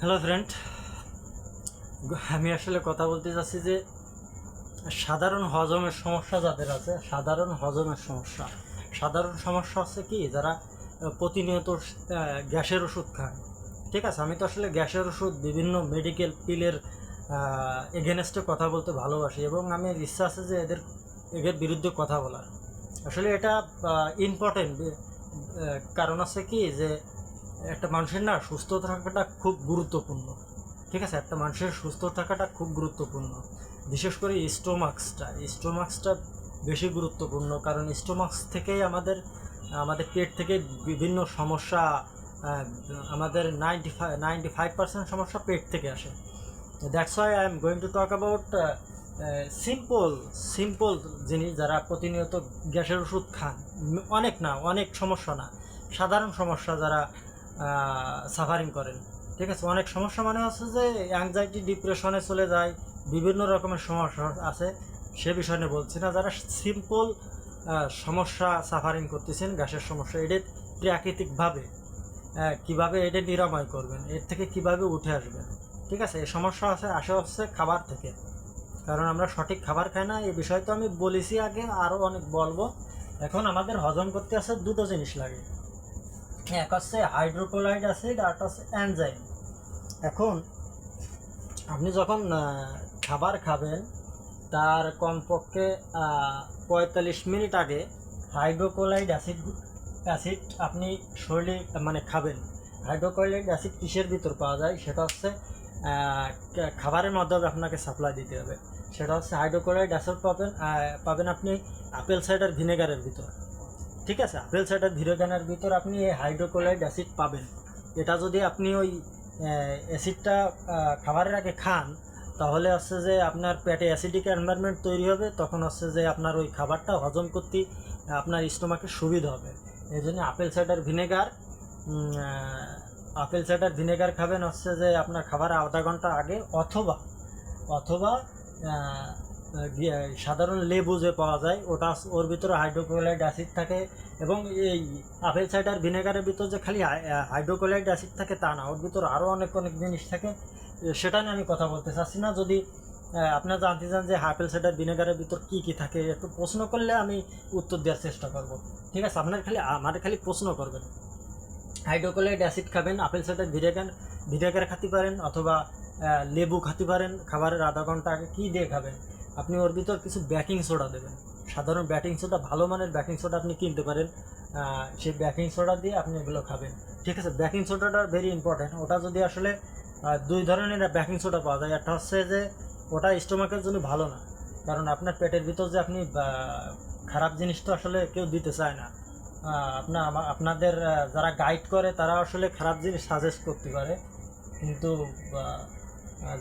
Hello friend, আমি আসলে কথা বলতে চাচ্ছি যে সাধারণ হজমের সমস্যা যাদের আছে, সাধারণ সমস্যা হচ্ছে কি, যারা প্রতিনিয়ত গ্যাসের ওষুধ খায়। ঠিক আছে, আমি তো আসলে গ্যাসের ওষুধ বিভিন্ন মেডিকেল পিলের এগেনস্টে কথা বলতে ভালোবাসি এবং আমি ইচ্ছা আছে যে এদের বিরুদ্ধে কথা বলার। আসলে এটা ইম্পর্টেন্ট কারণ আছে কি, যে একটা মানুষের না সুস্থ থাকাটা খুব গুরুত্বপূর্ণ। ঠিক আছে, একটা মানুষের সুস্থ থাকাটা খুব গুরুত্বপূর্ণ, বিশেষ করে স্টোমাক্সটা বেশি গুরুত্বপূর্ণ, কারণ স্টোমাক্স থেকেই আমাদের আমাদের পেট থেকে বিভিন্ন সমস্যা, আমাদের 95% সমস্যা পেট থেকে আসে। That's why I am going to talk about simple জিনিস। যারা প্রতিনিয়ত গ্যাসের ওষুধ খান, অনেক সমস্যা না, সাধারণ সমস্যা যারা সাফারিং করেন। ঠিক আছে, অনেক সমস্যা মানে হচ্ছে যে অ্যাংজাইটি, ডিপ্রেশনে চলে যায়, বিভিন্ন রকমের সমস্যা আছে, সে বিষয়ে নিয়ে বলছি না। যারা সিম্পল সমস্যা সাফারিং করতেছেন, গ্যাসের সমস্যা, এটা প্রাকৃতিকভাবে কীভাবে এটা নিরাময় করবেন, এর থেকে কিভাবে উঠে আসবেন। ঠিক আছে, এই সমস্যা আসে হচ্ছে খাবার থেকে, কারণ আমরা সঠিক খাবার খাই না। এই বিষয়ে তো আমি বলেছি আগে, আরও অনেক বলবো। এখন আমাদের হজম করতে আসে দুটো জিনিস লাগে, এক হচ্ছে হাইড্রোক্লোরাইড অ্যাসিড, আর হচ্ছে এনজাইম। এখন আপনি যখন খাবার খাবেন, তার কমপক্ষে 45 মিনিট আগে হাইড্রোক্লোরাইড অ্যাসিড আপনি শরীরে মানে খাবেন। হাইড্রোক্লোরাইড অ্যাসিড কিসের ভিতর পাওয়া যায়, সেটা হচ্ছে খাবারের মাধ্যমে আপনাকে সাপ্লাই দিতে হবে। সেটা হচ্ছে হাইড্রোক্লোরাইড অ্যাসিড পাবেন আপনি আপেল সাইডার ভিনেগারের ভিতর। ঠিক আছে, আপেল সাইডার ভিনেগারের ভিতর আপনি এই হাইড্রোক্লোরাইড অ্যাসিড পাবেন। এটা যদি আপনি ওই অ্যাসিডটা খাবারের আগে খান, তাহলে হচ্ছে যে আপনার পেটে অ্যাসিডিক এনভায়রনমেন্ট তৈরি হবে, তখন হচ্ছে যে আপনার ওই খাবারটা হজম করতে আপনার স্টোমাকের সুবিধা হবে। এই জন্য আপেল সাইডার ভিনেগার খাবেন হচ্ছে যে আপনার খাবার আধা ঘন্টা আগে, অথবা অথবা সাধারণ লেবু যে পাওয়া যায়, ওর ভিতরে হাইড্রোক্লোরাইড অ্যাসিড থাকে। এবং এই আপেল সাইডার ভিনেগারের ভিতর যে খালি হাইড্রোক্লোরাইড অ্যাসিড থাকে তা না, ওর ভিতরে আরও অনেক জিনিস থাকে, সেটা নিয়ে আমি কথা বলতে চাচ্ছি না। যদি আপনারা জানতে চান যে আপেল সাইডার ভিনেগারের ভিতর কী কী থাকে, একটু প্রশ্ন করলে আমি উত্তর দেওয়ার চেষ্টা করব। ঠিক আছে, আমার খালি প্রশ্ন করবেন। হাইড্রোক্লোরাইড অ্যাসিড খাবেন, আপেল সাইডার ভিনেগার খেতে পারেন, অথবা লেবু খেতে পারেন খাবারের আধা ঘন্টা আগে। কী দিয়ে খাবেন, আপনি ওর ভিতর কিছু বেকিং সোডা দেবেন, সাধারণ বেকিং সোডা, ভালো মানের বেকিং সোডা আপনি কিনতে পারেন। সেই বেকিং সোডা দিয়ে আপনি এগুলো খাবেন। ঠিক আছে, বেকিং সোডাটা ভেরি ইম্পর্ট্যান্ট। ওটা যদি আসলে দুই ধরনের বেকিং সোডা পাওয়া যায়। একটা হচ্ছে যে ওটা স্টোমাকের জন্য ভালো না, কারণ আপনার পেটের ভিতর যে আপনি খারাপ জিনিস তো আসলে কেউ দিতে চায় না। আপনাদের যারা গাইড করে তারা আসলে খারাপ জিনিস সাজেস্ট করতে পারে, কিন্তু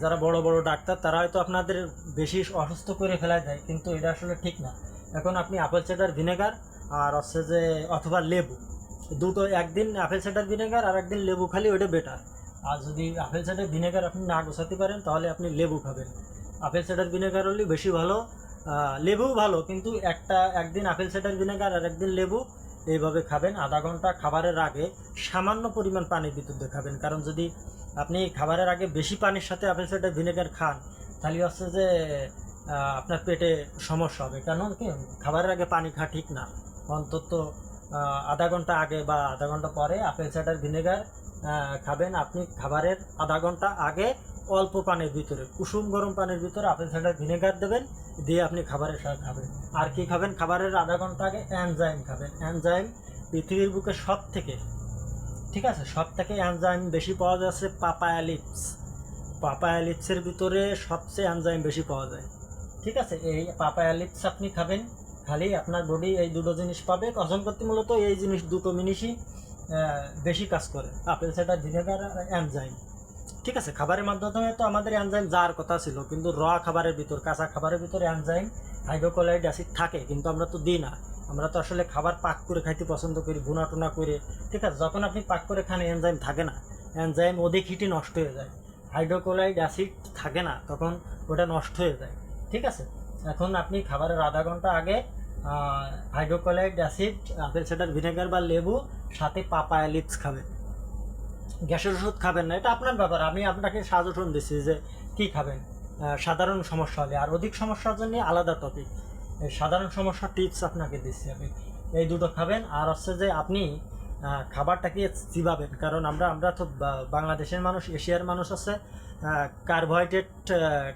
যারা বড় বড় ডাক্তার তারা হয়তো আপনাদের বেশি অসুস্থ করে ফেলা যায়, কিন্তু এটা আসলে ঠিক না। এখন আপনি আপেল সাইডার ভিনেগার আর হচ্ছে যে অথবা লেবু, দুটো, একদিন আপেল সাইডার ভিনেগার আর একদিন লেবু খালি, ওইটা বেটার। আর যদি আপেল সাইডার ভিনেগার আপনি না গোছাতে পারেন, তাহলে আপনি লেবু খাবেন। আপেল সাইডার ভিনেগার হলে বেশি ভালো, লেবু ভালো, কিন্তু একদিন আপেল সাইডার ভিনেগার আর একদিন লেবু, এইভাবে খাবেন। আধা ঘন্টা খাবারের আগে সামান্য পরিমাণ পানির ভিতর দিয়ে খাবেন, কারণ যদি আপনি খাবারের আগে বেশি পানির সাথে আপেল সাইডার ভিনেগার খান, তাহলে হচ্ছে যে আপনার পেটে সমস্যা হবে। কারণ কি, খাবারের আগে পানি খাওয়া ঠিক না। অন্তত আধা ঘন্টা আগে বা আধা ঘন্টা পরে আপেল সাইডার ভিনেগার খাবেন। আপনি খাবারের আধা ঘন্টা আগে অল্প পানির ভিতরে, কুসুম গরম পানির ভিতরে আপেল সাইডার ভিনেগার দেবেন, দিয়ে আপনি খাবারের সাথে খাবেন। আর কি খাবেন, খাবারের আধা ঘন্টা আগে এনজাইম খাবেন। এনজাইম পৃথিবীর বুকে সব থেকে, ঠিক আছে, সব থেকে এনজাইম বেশি পাওয়া যাচ্ছে পাপায়া লিপসের ভিতরে সবচেয়ে এনজাইম বেশি পাওয়া যায়। ঠিক আছে, এই পাপায়া লিপস আপনি খাবেন, খালি আপনার বডি এই দুটো জিনিস পাবে। হজম করতে মূলত এই দুটো জিনিসই বেশি কাজ করে, আপেল সাইডার ভিনেগার আর এনজাইম। ঠিক আছে, খাবারের মাধ্যমে তো আমাদের এনজাইম যাওয়ার কথা ছিল, কিন্তু খাবারের ভিতর, কাঁচা খাবারের ভিতরে এনজাইম, হাইড্রোক্লোরাইড অ্যাসিড থাকে, কিন্তু আমরা তো দিই না। আমরা তো আসলে খাবার পাক করে খাইতে পছন্দ করি, ভুনা টুনা করে। ঠিক আছে, যখন আপনি পাক করে খান, এনজাইম থাকে না, এনজাইম অধিক হিটে নষ্ট হয়ে যায়। হাইড্রোক্লোরাইড অ্যাসিড থাকে না, তখন ওটা নষ্ট হয়ে যায়। ঠিক আছে, এখন আপনি খাবারের আধা ঘন্টা আগে hydrochloride acid, apple cider vinegar বা লেবু, সাথে পাপায়া লিপস খাবেন। গ্যাসের ওষুধ খাবেন না, এটা আপনার ব্যাপার। আমি আপনাকে সাজেশন দিচ্ছি যে কি খাবেন সাধারণ সমস্যা হলে। আর অধিক সমস্যার জন্য আলাদা টপিক। এই সাধারণ সমস্যার টিপস আপনাকে দিচ্ছি আমি। এই দুটো খাবেন। আর হচ্ছে যে আপনি খাবারটাকে চিবাবেন, কারণ আমরা তো বাংলাদেশের মানুষ, এশিয়ার মানুষ আছে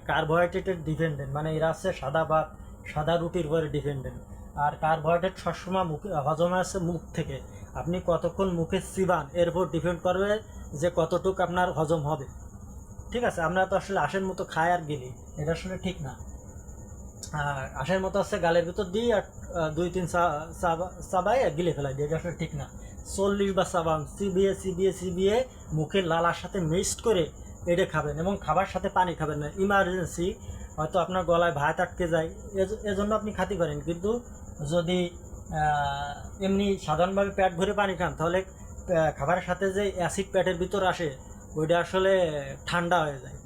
কার্বোহাইড্রেটের ডিপেন্ডেন্ট, মানে এরা আছে সাদা ভাত সাদা রুটির উপরে ডিপেন্ডেন্ট। আর কার্বোহাইড্রেট সবসময় মুখে হজম আছে মুখ থেকে। আপনি কতক্ষণ মুখে চিবান এর উপর ডিপেন্ড করবে যে কতটুকু আপনার হজম হবে। ঠিক আছে, আমরা তো আসলে আশের মতো খাই আর গেলি, এটা আসলে ঠিক না। আশের মতো আছে গালের ভিতর দিই আর 2-3 চাবাই গিলে ফেলাই দিই, এটা আসলে ঠিক না। 40 বা চাবান চিবিয়ে চিবিয়ে চিবিয়ে মুখের লালার সাথে মিক্সড করে এটা খাবেন, এবং খাবার সাথে পানি খাবেন না। ইমার্জেন্সি হয়তো আপনার গলায় ভাত আটকে যায়, এজন্য আপনি খাতে পারেন। কিন্তু যদি এমনি সাধারণভাবে পেট ভরে পানি খান, তাহলে খাবারের সাথে যে অ্যাসিড পেটের ভিতর আসে ওইটা আসলে ঠান্ডা হয়ে যায়।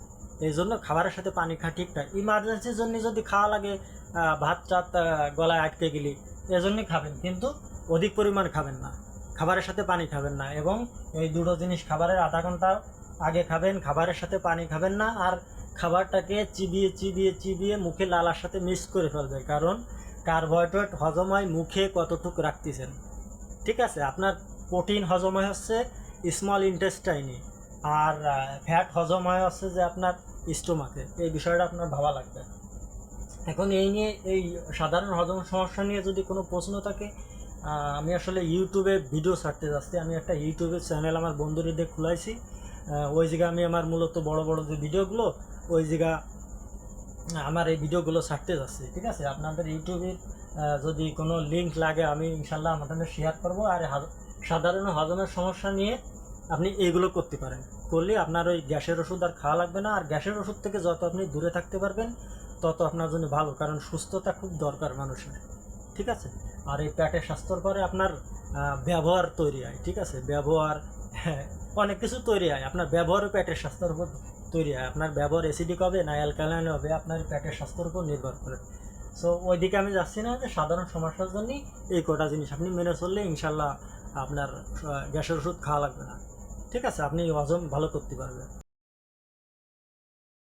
এই জন্য খাবারের সাথে পানি খাওয়া ঠিক না। ইমার্জেন্সির জন্য যদি খাওয়া লাগে ভাত টাত গলায় আটকে গেলি, এজন্যই খাবেন, কিন্তু অধিক পরিমাণ খাবেন না। খাবারের সাথে পানি খাবেন না, এবং এই দুটো জিনিস খাবারের আধা ঘন্টা আগে খাবেন। খাবারের সাথে পানি খাবেন না, আর খাবারটাকে চিবিয়ে চিবিয়ে চিবিয়ে মুখে লালার সাথে মিক্স করে ফেলবে, কারণ কার্বোহাইড্রেট হজম হয় মুখে কতটুকু রাখতেছেন। ঠিক আছে, আপনার প্রোটিন হজম হয় হচ্ছে স্মল ইন্টেস্টাইনে, আর ফ্যাট হজম হয় হচ্ছে যে আপনার স্টোমাকে। এই বিষয়টা আপনার ভাবা লাগবে। এখন এই নিয়ে, এই সাধারণ হজম সমস্যা নিয়ে যদি কোনো প্রশ্ন থাকে, আমি আসলে ইউটিউবে ভিডিও ছাড়তে যাচ্ছি। আমি একটা ইউটিউবের চ্যানেল আমার বন্ধুদের খুলাইছি। ওই জায়গায় আমি আমার মূলত বড় বড় যে ভিডিওগুলো, ওই জায়গা আমার এই ভিডিওগুলো ছাড়তে যাচ্ছি। ঠিক আছে, আপনাদের ইউটিউবের যদি কোনো লিঙ্ক লাগে আমি ইনশাল্লাহ আপনাদের শেয়ার করবো। আর সাধারণ হজমের সমস্যা নিয়ে আপনি এইগুলো করতে পারেন, করলে আপনার ওই গ্যাসের ওষুধ আর খাওয়া লাগবে না। আর গ্যাসের ওষুধ থেকে যত আপনি দূরে থাকতে পারবেন তত আপনার জন্য ভালো, কারণ সুস্থতা খুব দরকার মানুষের। ঠিক আছে, আর এই পেটের স্বাস্থ্যর পরে আপনার ব্যবহার তৈরি হয়। ঠিক আছে, ব্যবহার, হ্যাঁ, অনেক কিছু তৈরি হয়। আপনার ব্যবহারও পেটের স্বাস্থ্যের উপর তৈরি হয়। আপনার ব্যবহার অ্যাসিডিক হবে না অ্যালকালাইন হবে, আপনার পেটের স্বাস্থ্যের উপর নির্ভর করে। সো ওইদিকে আমি যাচ্ছি না, যে সাধারণ সমস্যার জন্যই এই কটা জিনিস আপনি মেনে চললে ইনশাল্লাহ আপনার গ্যাসের ওষুধ খাওয়া লাগবে না। ঠিক আছে, আপনি হজম ভালো করতে পারবেন।